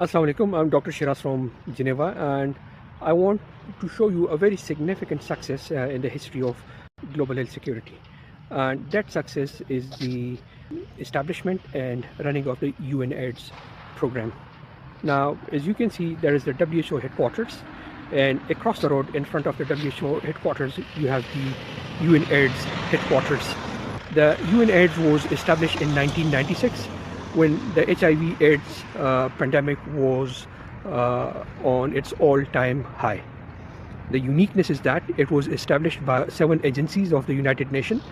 Assalamu alaikum. I'm Dr. Shiraz from Geneva, and I want to show you a very significant success in the history of global health security. And that success is the establishment and running of the UNAIDS program. Now, as you can see, there is the WHO headquarters, and across the road in front of the WHO headquarters, you have the UNAIDS headquarters. The UNAIDS was established in 1996 when the HIV/AIDS pandemic was on its all-time high. The uniqueness is that it was established by 7 agencies of the United Nations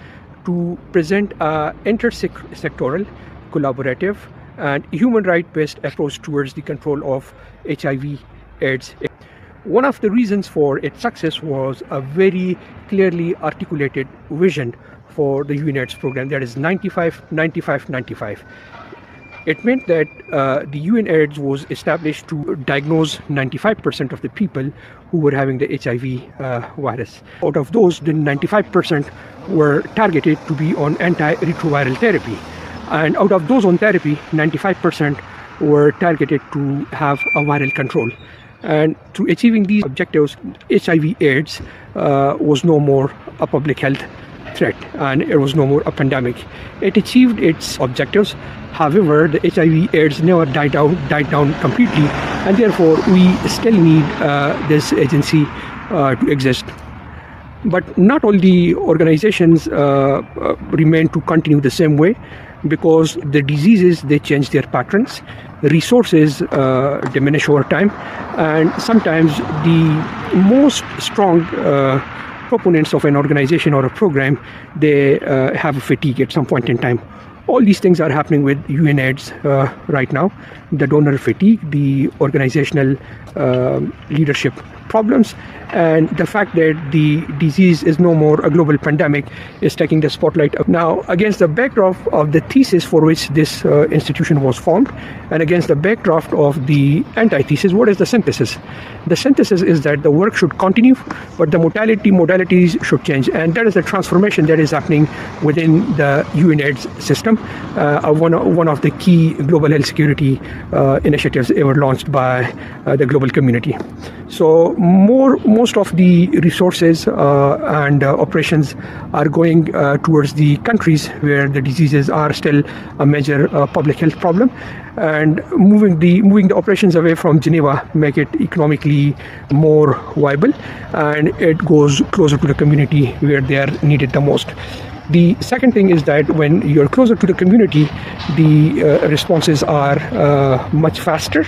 to present an intersectoral, collaborative, and human right-based approach towards the control of HIV/AIDS. One of the reasons for its success was a very clearly articulated vision for the UNAIDS program, that is 95-95-95. It meant that the UNAIDS was established to diagnose 95% of the people who were having the HIV virus. Out of those, the 95% were targeted to be on antiretroviral therapy. And out of those on therapy, 95% were targeted to have a viral control. And through achieving these objectives, HIV/AIDS was no more a public health threat, and it was no more a pandemic. It achieved its objectives. However, the HIV/AIDS never died down completely, and therefore we still need this agency to exist. But not all the organizations remain to continue the same way, because the diseases, they change their patterns, the resources diminish over time, and sometimes the most strong proponents of an organization or a program, they have a fatigue at some point in time. All these things are happening with UNAIDS right now. The donor fatigue, the organizational leadership problems, and the fact that the disease is no more a global pandemic is taking the spotlight up. Now, against the backdrop of the thesis for which this institution was formed, and against the backdrop of the antithesis, what is the synthesis? The synthesis is that the work should continue, but the modalities should change, and that is the transformation that is happening within the UNAIDS system, one of the key global health security initiatives ever launched by the global community. So most of the resources and operations are going towards the countries where the diseases are still a major public health problem, and moving the operations away from Geneva make it economically more viable, and it goes closer to the community where they are needed the most. The second thing is that when you're closer to the community, the responses are much faster.